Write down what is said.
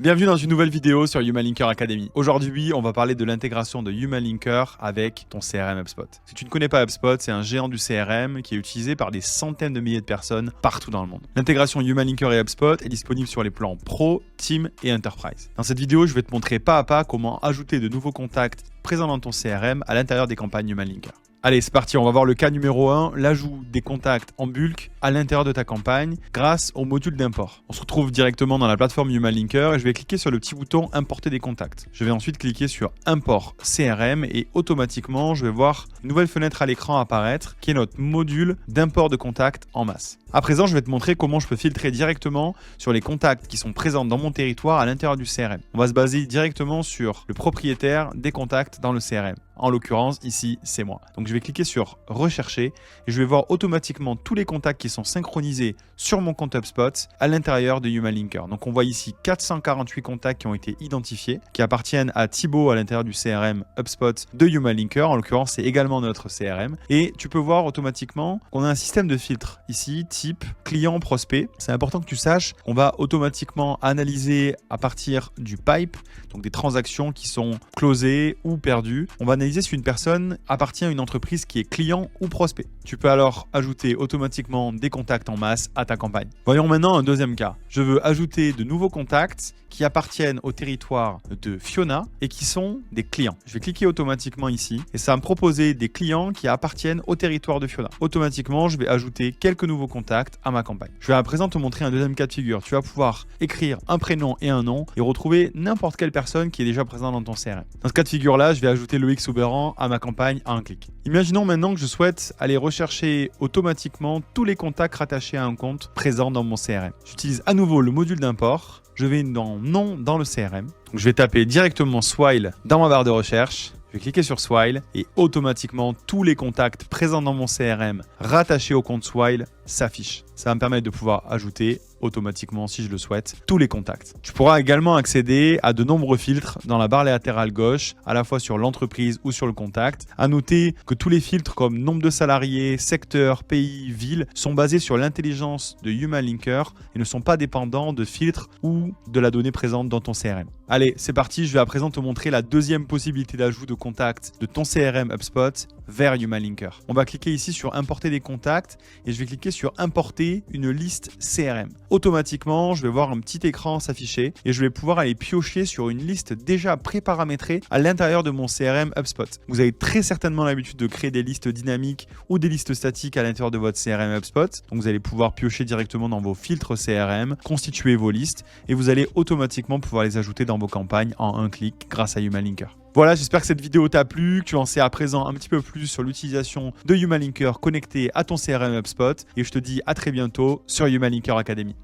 Bienvenue dans une nouvelle vidéo sur HumanLinker Academy. Aujourd'hui, on va parler de l'intégration de HumanLinker avec ton CRM HubSpot. Si tu ne connais pas HubSpot, c'est un géant du CRM qui est utilisé par des centaines de milliers de personnes partout dans le monde. L'intégration HumanLinker et HubSpot est disponible sur les plans Pro, Team et Enterprise. Dans cette vidéo, je vais te montrer pas à pas comment ajouter de nouveaux contacts présents dans ton CRM à l'intérieur des campagnes HumanLinker. Allez, c'est parti, on va voir le cas numéro 1, l'ajout des contacts en bulk à l'intérieur de ta campagne grâce au module d'import. On se retrouve directement dans la plateforme HumanLinker et je vais cliquer sur le petit bouton Importer des contacts. Je vais ensuite cliquer sur Import CRM et automatiquement, je vais voir une nouvelle fenêtre à l'écran apparaître qui est notre module d'import de contacts en masse. À présent, je vais te montrer comment je peux filtrer directement sur les contacts qui sont présents dans mon territoire à l'intérieur du CRM. On va se baser directement sur le propriétaire des contacts dans le CRM. En l'occurrence, ici, c'est moi. Donc, je vais cliquer sur Rechercher et je vais voir automatiquement tous les contacts qui sont synchronisés sur mon compte HubSpot à l'intérieur de HumanLinker. Donc, on voit ici 448 contacts qui ont été identifiés, qui appartiennent à Thibaut à l'intérieur du CRM HubSpot de HumanLinker. En l'occurrence, c'est également notre CRM. Et tu peux voir automatiquement qu'on a un système de filtre ici, type client prospect. C'est important que tu saches qu'on va automatiquement analyser à partir du pipe, donc des transactions qui sont closées ou perdues. On va analyser si une personne appartient à une entreprise qui est client ou prospect. Tu peux alors ajouter automatiquement des contacts en masse à ta campagne. Voyons maintenant un deuxième cas. Je veux ajouter de nouveaux contacts qui appartiennent au territoire de Fiona et qui sont des clients. Je vais cliquer automatiquement ici et ça va me proposer des clients qui appartiennent au territoire de Fiona. Automatiquement, je vais ajouter quelques nouveaux contacts à ma campagne. Je vais à présent te montrer un deuxième cas de figure. Tu vas pouvoir écrire un prénom et un nom et retrouver n'importe quelle personne qui est déjà présente dans ton CRM. Dans ce cas de figure-là, je vais ajouter Loïc Souberan à ma campagne à un clic. Imaginons maintenant que je souhaite aller rechercher automatiquement tous les contacts rattachés à un compte présent dans mon CRM. J'utilise à nouveau le module d'import. Je vais dans Nom dans le CRM. Donc, je vais taper directement Swile dans ma barre de recherche. Je vais cliquer sur Swile et automatiquement tous les contacts présents dans mon CRM rattachés au compte Swile s'affichent. Ça va me permettre de pouvoir ajouter automatiquement, si je le souhaite, tous les contacts. Tu pourras également accéder à de nombreux filtres dans la barre latérale gauche, à la fois sur l'entreprise ou sur le contact. À noter que tous les filtres comme nombre de salariés, secteur, pays, ville sont basés sur l'intelligence de HumanLinker et ne sont pas dépendants de filtres ou de la donnée présente dans ton CRM. Allez, c'est parti, je vais à présent te montrer la deuxième possibilité d'ajout de contacts de ton CRM HubSpot vers HumanLinker. On va cliquer ici sur Importer des contacts et je vais cliquer sur Importer une liste CRM. Automatiquement, je vais voir un petit écran s'afficher et je vais pouvoir aller piocher sur une liste déjà préparamétrée à l'intérieur de mon CRM HubSpot. Vous avez très certainement l'habitude de créer des listes dynamiques ou des listes statiques à l'intérieur de votre CRM HubSpot. Donc vous allez pouvoir piocher directement dans vos filtres CRM, constituer vos listes et vous allez automatiquement pouvoir les ajouter dans vos campagnes en un clic grâce à HumanLinker. Voilà, j'espère que cette vidéo t'a plu, que tu en sais à présent un petit peu plus sur l'utilisation de HumanLinker connecté à ton CRM HubSpot et je te dis à très bientôt sur HumanLinker Academy.